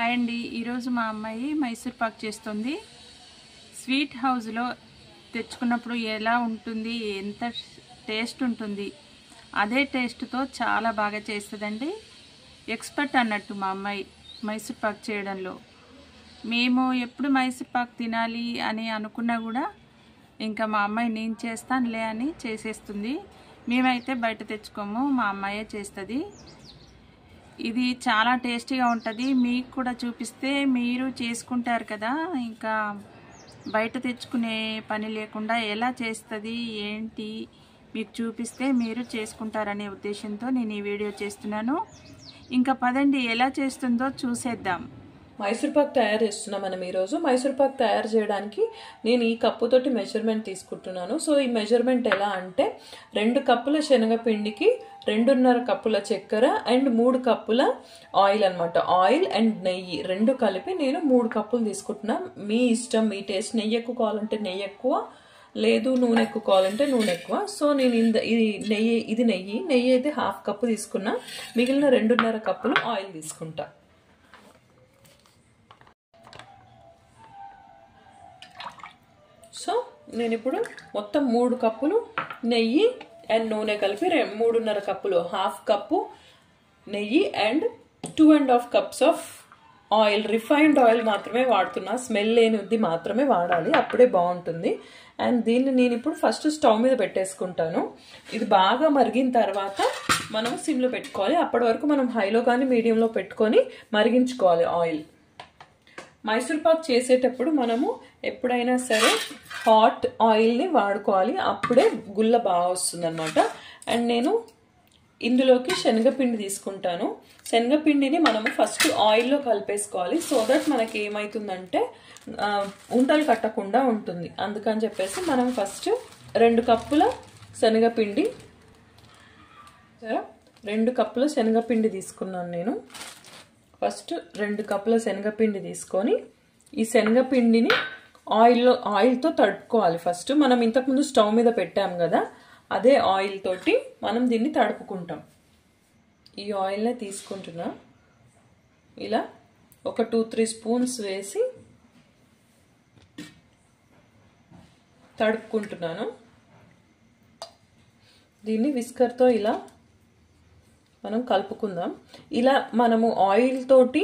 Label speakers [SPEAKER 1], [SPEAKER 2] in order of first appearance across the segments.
[SPEAKER 1] Hi అండి, ఈరోజు మా అమ్మాయి మైసూర్ పాక్ చేస్తుంది. స్వీట్ హౌస్లో తెచ్చుకున్నప్పుడు ఎలా ఉంటుంది, ఎంత టేస్ట్ ఉంటుంది, అదే టేస్ట్తో చాలా బాగా చేస్తుందండి. ఎక్స్పర్ట్ అన్నట్టు మా అమ్మాయి మైసూర్ పాక్ చేయడంలో. మేము ఎప్పుడు మైసూర్ పాక్ తినాలి అని అనుకున్నా కూడా ఇంకా మా అమ్మాయి నేను చేస్తానులే అని చేసేస్తుంది. మేమైతే బయట తెచ్చుకోము, మా అమ్మాయే చేస్తుంది. ఇది చాలా టేస్టీగా ఉంటుంది. మీకు కూడా చూపిస్తే మీరు చేసుకుంటారు కదా, ఇంకా బయట తెచ్చుకునే పని లేకుండా ఎలా చేస్తుంది ఏంటి మీకు చూపిస్తే మీరు చేసుకుంటారనే ఉద్దేశంతో నేను ఈ వీడియో చేస్తున్నాను. ఇంకా పదండి ఎలా చేస్తుందో చూసేద్దాం.
[SPEAKER 2] మైసూర్ పాక్ తయారు చేస్తున్నాం మనం ఈరోజు. మైసూర్ పాక్ తయారు చేయడానికి నేను ఈ కప్పుతోటి మెజర్మెంట్ తీసుకుంటున్నాను. సో ఈ మెజర్మెంట్ ఎలా అంటే 2 కప్పుల శనగపిండికి 2.5 కప్పుల చక్కెర అండ్ 3 కప్పుల ఆయిల్ అనమాట. ఆయిల్ అండ్ నెయ్యి 2 కలిపి నేను 3 కప్పులు తీసుకుంటున్నా. మీ ఇష్టం, మీ టేస్ట్. నెయ్యి ఎక్కువ కావాలంటే నెయ్యి ఎక్కువ, లేదు నూనె ఎక్కువ కావాలంటే నూనె ఎక్కువ. సో నేను ఇది నెయ్యి అయితే 1/2 కప్పు తీసుకున్నా. మిగిలిన 2.5 కప్పులు ఆయిల్ తీసుకుంటా. సో నేను ఇప్పుడు మొత్తం 3 కప్పులు నెయ్యి అండ్ నూనె కలిపి 3.5 కప్పులు, 1/2 కప్పు నెయ్యి and 2.5 cups of oil. Refined oil మాత్రమే వాడుతున్నా, స్మెల్ లేనిది మాత్రమే వాడాలి, అప్పుడే బాగుంటుంది. అండ్ దీన్ని నేను ఇప్పుడు ఫస్ట్ స్టవ్ మీద పెట్టేసుకుంటాను. ఇది బాగా మరిగిన తర్వాత మనం సిమ్లో పెట్టుకోవాలి. అప్పటి వరకు మనం హైలో కానీ మీడియంలో పెట్టుకొని మరిగించుకోవాలి ఆయిల్. మైసూర్ పాక్ చేసేటప్పుడు మనము ఎప్పుడైనా సరే హాట్ ఆయిల్ని వాడుకోవాలి, అప్పుడే గుల్ల బాగా వస్తుంది అనమాట. అండ్ నేను ఇందులోకి శనగపిండి తీసుకుంటాను. శనగపిండిని మనము ఫస్ట్ ఆయిల్లో కలిపేసుకోవాలి. సో దట్ మనకి ఏమవుతుందంటే ఉండలు కట్టకుండా ఉంటుంది. అందుకని చెప్పేసి మనం ఫస్ట్ 2 కప్పుల శనగపిండి 2 కప్పుల శనగపిండి తీసుకున్నాను నేను. ఫస్ట్ 2 కప్పుల శనగపిండి తీసుకొని ఈ శనగపిండిని ఆయిల్తో తడుపుకోవాలి. ఫస్ట్ మనం ఇంతకుముందు స్టవ్ మీద పెట్టాం కదా, అదే ఆయిల్ తోటి మనం దీన్ని తడుపుకుంటాం. ఈ ఆయిల్నే తీసుకుంటున్నా, ఇలా ఒక 2-3 స్పూన్స్ వేసి తడుపుకుంటున్నాను. దీన్ని విస్కర్తో ఇలా మనం కలుపుకుందాం. ఇలా మనము ఆయిల్ తోటి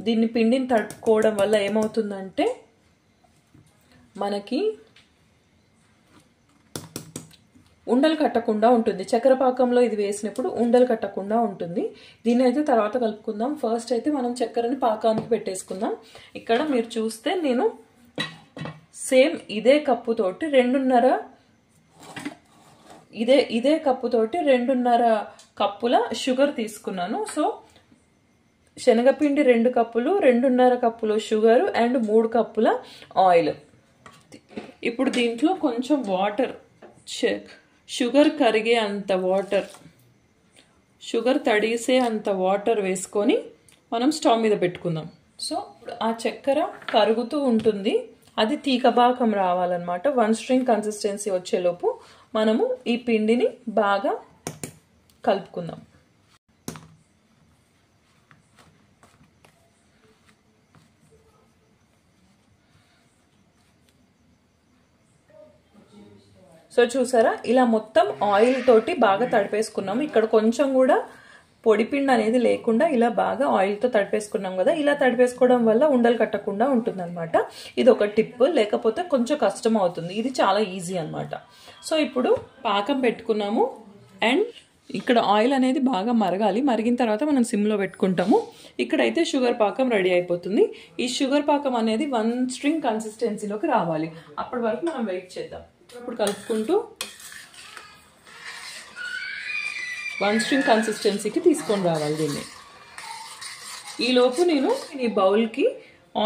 [SPEAKER 2] దీన్ని పిండిని తడుపుకోవడం వల్ల ఏమవుతుందంటే మనకి ఉండలు కట్టకుండా ఉంటుంది. చక్కెర పాకంలో ఇది వేసినప్పుడు ఉండలు కట్టకుండా ఉంటుంది. దీన్ని అయితే తర్వాత కలుపుకుందాం. ఫస్ట్ అయితే మనం చక్కెరని పాకానికి పెట్టేసుకుందాం. ఇక్కడ మీరు చూస్తే నేను సేమ్ ఇదే కప్పుతోటి 2.5 ఇదే కప్పుతోటి 2.5 కప్పుల షుగర్ తీసుకున్నాను. సో శనగపిండి 2 కప్పులు, 2.5 కప్పులు షుగర్ అండ్ 3 కప్పుల ఆయిల్. ఇప్పుడు దీంట్లో కొంచెం వాటర్, షుగర్ కరిగే అంత వాటర్, షుగర్ తడిసే అంత వాటర్ వేసుకొని మనం స్టవ్ మీద పెట్టుకుందాం. సో ఆ చక్కెర కరుగుతూ ఉంటుంది, అది తీగపాకం రావాలన్నమాట. 1 స్ట్రింగ్ కన్సిస్టెన్సీ వచ్చేలోపు మనము ఈ పిండిని బాగా కలుపుకుందాం. సో చూసారా, ఇలా మొత్తం ఆయిల్ తోటి బాగా తడిపేసుకున్నాము. ఇక్కడ కొంచెం కూడా పొడిపిండి అనేది లేకుండా ఇలా బాగా ఆయిల్తో తడిపేసుకున్నాం కదా. ఇలా తడిపేసుకోవడం వల్ల ఉండలు కట్టకుండా ఉంటుందన్నమాట. ఇది ఒక టిప్, లేకపోతే కొంచెం కష్టం అవుతుంది. ఇది చాలా ఈజీ అన్నమాట. సో ఇప్పుడు పాకం పెట్టుకున్నాము అండ్ ఇక్కడ ఆయిల్ అనేది బాగా మరగాలి. మరిగిన తర్వాత మనం సిమ్లో పెట్టుకుంటాము. ఇక్కడైతే షుగర్ పాకం రెడీ అయిపోతుంది. ఈ షుగర్ పాకం అనేది 1 స్ట్రింగ్ కన్సిస్టెన్సీలోకి రావాలి. అప్పటి వరకు మనం వెయిట్ చేద్దాం. ఇప్పుడు కలుపుకుంటూ 1 స్ట్రింగ్ కన్సిస్టెన్సీకి తీసుకొని రావాలి దీన్ని. ఈలోపు నేను ఈ బౌల్కి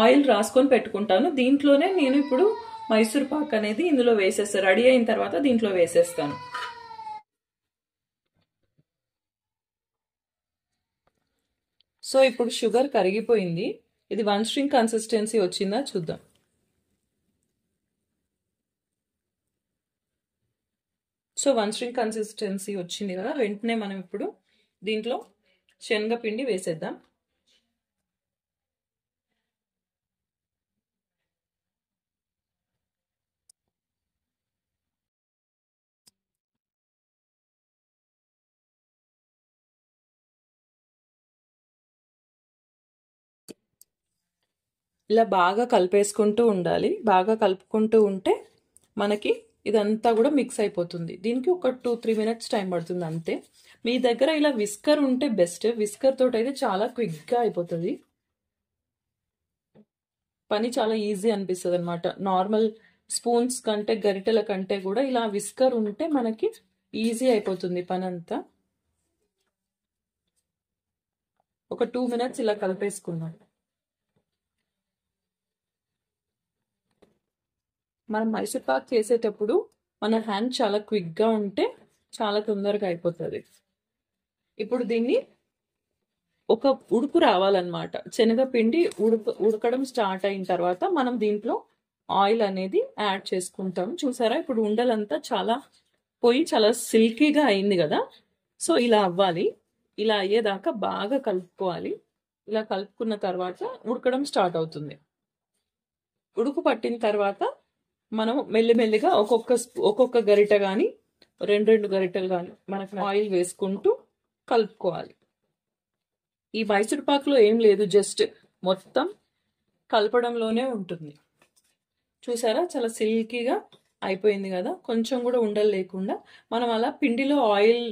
[SPEAKER 2] ఆయిల్ రాసుకొని పెట్టుకుంటాను. దీంట్లోనే నేను ఇప్పుడు మైసూర్ పాక్ అనేది ఇందులో వేసేస్తాను. రెడీ అయిన తర్వాత దీంట్లో వేసేస్తాను. సో ఇప్పుడు షుగర్ కరిగిపోయింది. ఇది 1 స్ట్రింగ్ కన్సిస్టెన్సీ వచ్చిందా చూద్దాం. సో 1 స్ట్రింగ్ కన్సిస్టెన్సీ వచ్చింది కదా. వెంటనే మనం ఇప్పుడు దీంట్లో శనగపిండి వేసేద్దాం. ఇలా బాగా కలిపేసుకుంటూ ఉండాలి. బాగా కలుపుకుంటూ ఉంటే మనకి ఇదంతా కూడా మిక్స్ అయిపోతుంది. దీనికి ఒక 2-3 మినిట్స్ టైం పడుతుంది అంతే. మీ దగ్గర ఇలా విస్కర్ ఉంటే బెస్ట్. విస్కర్ తోటి అయితే చాలా క్విక్గా అయిపోతుంది. పని చాలా ఈజీ అనిపిస్తుంది అనమాట. నార్మల్ స్పూన్స్ కంటే గరిటెల కంటే కూడా ఇలా విస్కర్ ఉంటే మనకి ఈజీ అయిపోతుంది పని అంతా. ఒక 2 మినిట్స్ ఇలా కలిపేసుకున్నాం. మనం మైసూర్ పాక్ చేసేటప్పుడు మన హ్యాండ్ చాలా క్విక్గా ఉంటే చాలా తొందరగా అయిపోతుంది. ఇప్పుడు దీన్ని ఒక ఉడుకు రావాలన్నమాట. శనగపిండి ఉడకడం స్టార్ట్ అయిన తర్వాత మనం దీంట్లో ఆయిల్ అనేది యాడ్ చేసుకుంటాం. చూసారా ఇప్పుడు ఉండలంతా పోయి చాలా సిల్కీగా అయింది కదా. సో ఇలా అవ్వాలి. ఇలా అయ్యేదాకా బాగా కలుపుకోవాలి. ఇలా కలుపుకున్న తర్వాత ఉడకడం స్టార్ట్ అవుతుంది. ఉడుకు పట్టిన తర్వాత మనం మెల్లిమెల్లిగా ఒక్కొక్క గరిట కానీ 2 గరిటెలు కానీ మనకు ఆయిల్ వేసుకుంటూ కలుపుకోవాలి. ఈ మైసూర్ పాక్లో ఏం లేదు, జస్ట్ మొత్తం కలపడంలోనే ఉంటుంది. చూసారా చాలా సిల్కీగా అయిపోయింది కదా. కొంచెం కూడా ఉండలు లేకుండా మనం అలా పిండిలో ఆయిల్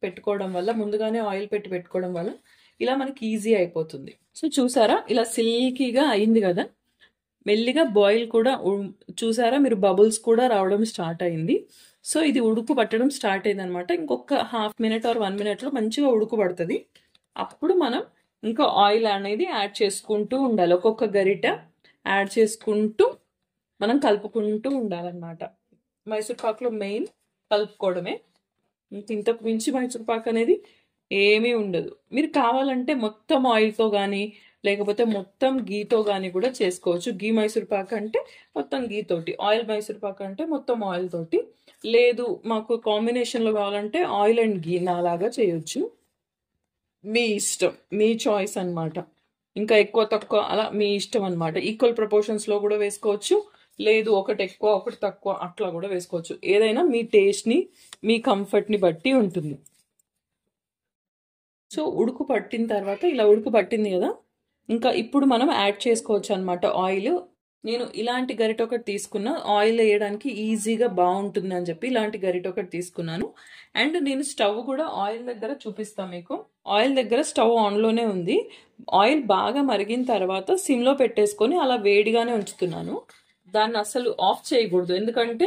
[SPEAKER 2] పెట్టుకోవడం వల్ల, ముందుగానే ఆయిల్ పెట్టుకోవడం వల్ల ఇలా మనకి ఈజీ అయిపోతుంది. సో చూసారా ఇలా సిల్కీగా అయింది కదా. మెల్లిగా బాయిల్ కూడా చూసారా మీరు, బబుల్స్ కూడా రావడం స్టార్ట్ అయింది. సో ఇది ఉడుకు పట్టడం స్టార్ట్ అయింది అనమాట. ఇంకొక ½ మినిట్ ఆర్ 1 మినిట్లో మంచిగా ఉడుకు పడుతుంది. అప్పుడు మనం ఇంకా ఆయిల్ అనేది యాడ్ చేసుకుంటూ ఉండాలి. ఒక్కొక్క గరిట యాడ్ చేసుకుంటూ మనం కలుపుకుంటూ ఉండాలన్నమాట. మైసూర్ పాక్లో మెయిన్ కలుపుకోవడమే. ఇంతకు మించి మైసూర్ పాక్ అనేది ఏమీ ఉండదు. మీరు కావాలంటే మొత్తం ఆయిల్తో కానీ లేకపోతే మొత్తం గీతో కానీ కూడా చేసుకోవచ్చు. గీ మైసూర్ పాక్ అంటే మొత్తం గీతోటి, ఆయిల్ మైసూర్ పాక్ అంటే మొత్తం ఆయిల్ తోటి. లేదు మాకు కాంబినేషన్లో కావాలంటే ఆయిల్ అండ్ గీ నాలాగా చేయొచ్చు. మీ ఇష్టం, మీ చాయిస్ అన్నమాట. ఇంకా ఎక్కువ తక్కువ అలా మీ ఇష్టం అన్నమాట. ఈక్వల్ ప్రపోర్షన్స్లో కూడా వేసుకోవచ్చు. లేదు ఒకటి ఎక్కువ ఒకటి తక్కువ అట్లా కూడా వేసుకోవచ్చు. ఏదైనా మీ టేస్ట్ని మీ కంఫర్ట్ని బట్టి ఉంటుంది. సో ఉడుకు పట్టిన తర్వాత ఇలా ఉడుకు పట్టింది కదా, ఇంకా ఇప్పుడు మనం యాడ్ చేసుకోవచ్చు అనమాట ఆయిల్. నేను ఇలాంటి గరిట ఒకటి తీసుకున్నా, ఆయిల్ వేయడానికి ఈజీగా బాగుంటుంది అని చెప్పి ఇలాంటి గరిట ఒకటి తీసుకున్నాను. అండ్ నేను స్టవ్ కూడా ఆయిల్ దగ్గర చూపిస్తాను మీకు. ఆయిల్ దగ్గర స్టవ్ ఆన్లోనే ఉంది. ఆయిల్ బాగా మరిగిన తర్వాత సిమ్లో పెట్టేసుకొని అలా వేడిగానే ఉంచుతున్నాను. దాన్ని అసలు ఆఫ్ చేయకూడదు, ఎందుకంటే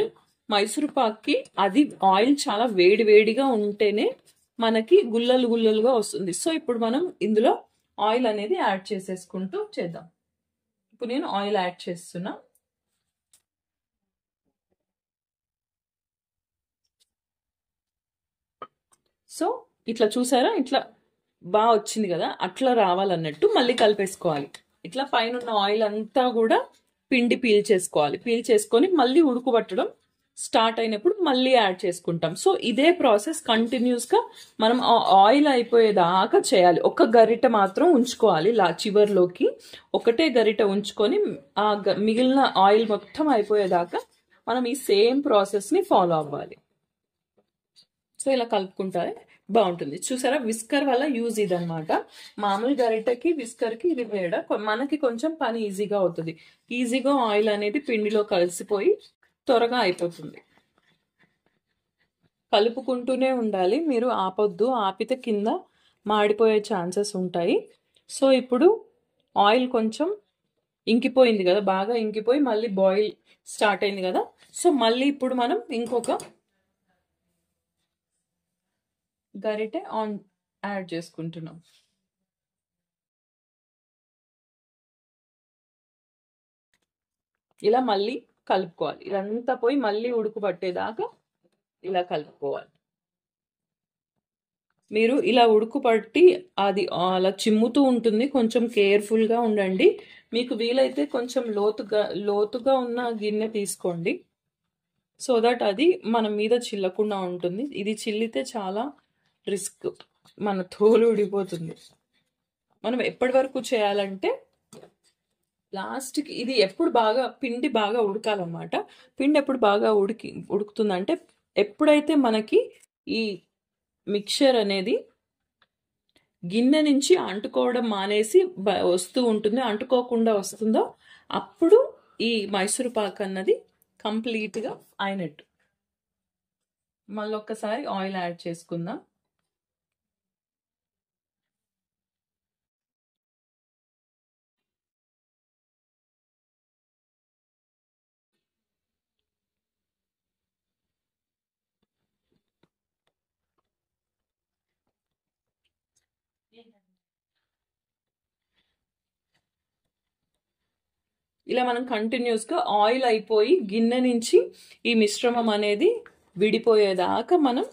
[SPEAKER 2] మైసూర్ పాక్కి అది ఆయిల్ చాలా వేడిగా ఉంటేనే మనకి గుల్లలుగా వస్తుంది. సో ఇప్పుడు మనం ఇందులో ఆయిల్ అనేది యాడ్ చేసేసుకుంటూ చేద్దాం. ఇప్పుడు నేను ఆయిల్ యాడ్ చేస్తున్నా. సో ఇట్లా చూసారా, ఇట్లా బాగా వచ్చింది కదా. అట్లా రావాలన్నట్టు మళ్ళీ కలిపేసుకోవాలి. ఇట్లా పైన ఉన్న ఆయిల్ అంతా కూడా పిండి పీల్చేసుకొని మళ్ళీ ఉడుకుపట్టడం స్టార్ట్ అయినప్పుడు మళ్ళీ యాడ్ చేసుకుంటాం. సో ఇదే ప్రాసెస్ కంటిన్యూస్గా మనం ఆయిల్ అయిపోయేదాకా చేయాలి. ఒక గరిట మాత్రం ఉంచుకోవాలి, చివర్లోకి ఒకటే గరిట ఉంచుకొని ఆ మిగిలిన ఆయిల్ మొత్తం అయిపోయేదాకా మనం ఈ సేమ్ ప్రాసెస్ని ఫాలో అవ్వాలి. సో ఇలా కలుపుకుంటే బాగుంటుంది. చూసారా విస్కర్ వల్ల యూజ్ ఇదనమాట. మామూలు గరిటకి విస్కర్కి ఇది వేడ మనకి కొంచెం పని ఈజీగా అవుతుంది. ఈజీగా ఆయిల్ అనేది పిండిలో కలిసిపోయి త్వరగా అయిపోతుంది. కలుపుకుంటూనే ఉండాలి, మీరు ఆపొద్దు. ఆపితే కింద మాడిపోయే ఛాన్సెస్ ఉంటాయి. సో ఇప్పుడు ఆయిల్ కొంచెం ఇంకిపోయింది కదా, బాగా ఇంకిపోయి మళ్ళీ బాయిల్ స్టార్ట్ అయింది కదా. సో మళ్ళీ ఇప్పుడు మనం ఇంకొక గరిటె యాడ్ చేసుకుంటున్నాం. ఇలా మళ్ళీ కలుపుకోవాలి. ఇదంతా పోయి మళ్ళీ ఉడుకు పట్టేదాకా ఇలా కలుపుకోవాలి. మీరు ఇలా ఉడుకు పట్టి అది అలా చిమ్ముతూ ఉంటుంది, కొంచెం కేర్ఫుల్గా ఉండండి. మీకు వీలైతే కొంచెం లోతుగా ఉన్న గిన్నె తీసుకోండి, సో దట్ అది మన మీద చిల్లకుండా ఉంటుంది. ఇది చిల్లితే చాలా రిస్క్, మన తోలు ఊడిపోతుంది. మనం ఎప్పటి వరకు చేయాలంటే లాస్ట్కి ఇది ఎప్పుడు పిండి బాగా ఉడకాలన్నమాట. పిండి ఎప్పుడు బాగా ఉడుకుతుందంటే ఎప్పుడైతే మనకి ఈ మిక్చర్ అనేది గిన్నె నుంచి అంటుకోవడం మానేసి వస్తూ ఉంటుంది, అంటుకోకుండా వస్తుందో అప్పుడు ఈ మైసూర్ పాక్ అన్నది కంప్లీట్గా అయినట్టు. మళ్ళీ ఒక్కసారి ఆయిల్ యాడ్ చేసుకుందాం. ఇలా మనం కంటిన్యూస్గా ఆయిల్ అయిపోయి గిన్నె నుంచి ఈ మిశ్రమం అనేది విడిపోయేదాకా మనం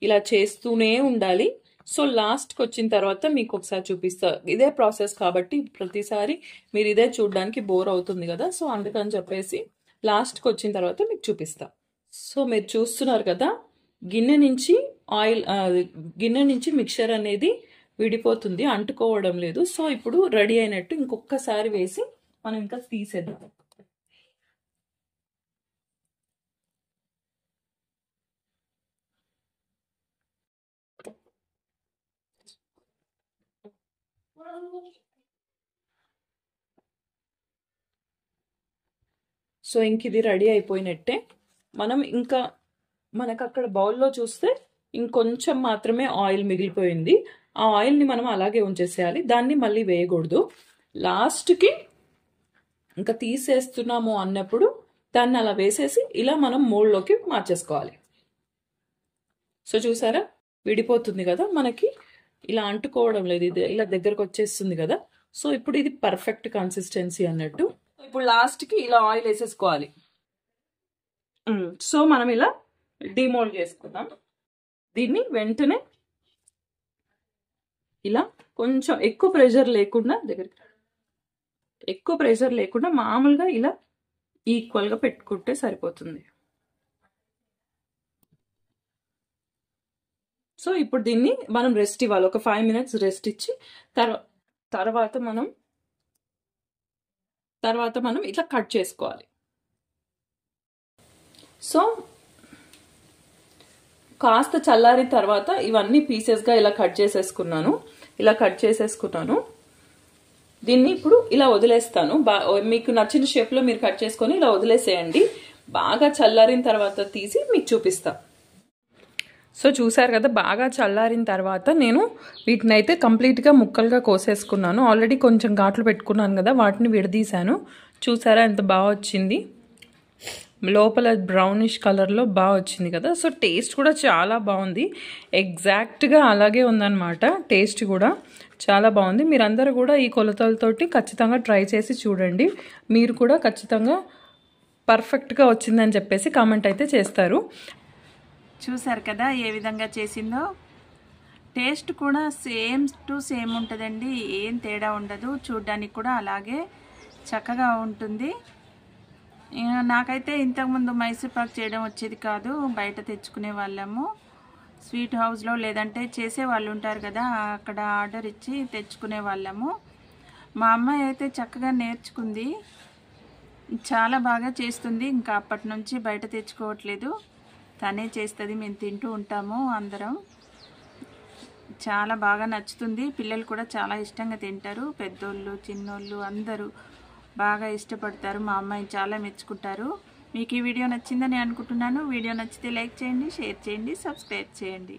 [SPEAKER 2] ఇలా చేస్తూనే ఉండాలి. సో లాస్ట్కి వచ్చిన తర్వాత మీకు ఒకసారి చూపిస్తా. ఇదే ప్రాసెస్ కాబట్టి ప్రతిసారి మీరు ఇదే చూడడానికి బోర్ అవుతుంది కదా, సో అందుకని చెప్పేసి లాస్ట్కి వచ్చిన తర్వాత మీకు చూపిస్తా. సో మీరు చూస్తున్నారు కదా, గిన్నె నుంచి మిక్చర్ అనేది విడిపోతుంది, అంటుకోవడం లేదు. సో ఇప్పుడు రెడీ అయినట్టు. ఇంకొకసారి వేసి మనం ఇంకా తీసేద్దాం. సో ఇంక ఇది రెడీ అయిపోయినట్టే. మనం ఇంకా మనకు అక్కడ బౌల్లో చూస్తే ఇంకొంచెం మాత్రమే ఆయిల్ మిగిలిపోయింది. ఆ ఆయిల్ని మనం అలాగే ఉంచేసేయాలి, దాన్ని మళ్ళీ వేయకూడదు. లాస్ట్కి ఇంకా తీసేస్తున్నాము అన్నప్పుడు దాన్ని అలా వేసేసి ఇలా మనం మోల్డ్లోకి మార్చేసుకోవాలి. సో చూసారా, విడిపోతుంది కదా మనకి, ఇలా అంటుకోవడం లేదు, ఇది ఇలా దగ్గరకు వచ్చేస్తుంది కదా. సో ఇప్పుడు ఇది పర్ఫెక్ట్ కన్సిస్టెన్సీ అన్నట్టు. ఇప్పుడు లాస్ట్కి ఇలా ఆయిల్ వేసేసుకోవాలి. సో మనం ఇలా డిమోల్డ్ చేసుకుందాం. దీన్ని వెంటనే ఇలా కొంచెం ఎక్కువ ప్రెషర్ లేకుండా మామూలుగా ఇలా ఈక్వల్గా పెట్టుకుంటే సరిపోతుంది. సో ఇప్పుడు దీన్ని మనం రెస్ట్ ఇవ్వాలి, ఒక 5 minutes రెస్ట్ ఇచ్చి తర్వాత మనం ఇట్లా కట్ చేసుకోవాలి. సో కాస్త చల్లారిన తర్వాత ఇవన్నీ పీసెస్గా ఇలా కట్ చేసేసుకున్నాను. దీన్ని ఇప్పుడు ఇలా వదిలేస్తాను. మీకు నచ్చిన షేప్లో మీరు కట్ చేసుకొని ఇలా వదిలేసేయండి. బాగా చల్లారిన తర్వాత తీసి మీకు చూపిస్తా. సో చూసారు కదా, బాగా చల్లారిన తర్వాత నేను వీటిని అయితే కంప్లీట్గా ముక్కలుగా కోసేసుకున్నాను. ఆల్రెడీ కొంచెం ఘాట్లు పెట్టుకున్నాను కదా, వాటిని విడదీశాను. చూసారా ఎంత బాగా వచ్చింది, లోపల బ్రౌనిష్ కలర్లో బాగా వచ్చింది కదా. సో టేస్ట్ కూడా చాలా బాగుంది, ఎగ్జాక్ట్గా అలాగే ఉందన్నమాట. టేస్ట్ కూడా చాలా బాగుంది. మీరందరూ కూడా ఈ కొలతలతోటి ఖచ్చితంగా ట్రై చేసి చూడండి. మీరు కూడా ఖచ్చితంగా పర్ఫెక్ట్గా వచ్చిందని చెప్పేసి కామెంట్ అయితే చేస్తారు.
[SPEAKER 1] చూసారు కదా ఏ విధంగా చేసిందో. టేస్ట్ కూడా సేమ్ టు సేమ్ ఉంటుందండి, ఏం తేడా ఉండదు. చూడ్డానికి కూడా అలాగే చక్కగా ఉంటుంది. నాకైతే ఇంతకుముందు మైసూర్ పాక్ చేయడం వచ్చేది కాదు, బయట తెచ్చుకునే వాళ్ళము స్వీట్ హౌస్లో, లేదంటే చేసే వాళ్ళు ఉంటారు కదా అక్కడ ఆర్డర్ ఇచ్చి తెచ్చుకునే వాళ్ళము. మా అమ్మాయి అయితే చక్కగా నేర్చుకుంది, చాలా బాగా చేస్తుంది. ఇంకా అప్పటి నుంచి బయట తెచ్చుకోవట్లేదు, తనే చేస్తుంది, మేము తింటూ ఉంటాము అందరం. చాలా బాగా నచ్చుతుంది, పిల్లలు కూడా చాలా ఇష్టంగా తింటారు, పెద్దోళ్ళు చిన్నోళ్ళు అందరూ బాగా ఇష్టపడతారు. మా అమ్మాయిని చాలా మెచ్చుకుంటారు. మీకు ఈ వీడియో నచ్చిందని అనుకుంటున్నాను. వీడియో నచ్చితే లైక్ చేయండి, షేర్ చేయండి, సబ్స్క్రైబ్ చేయండి.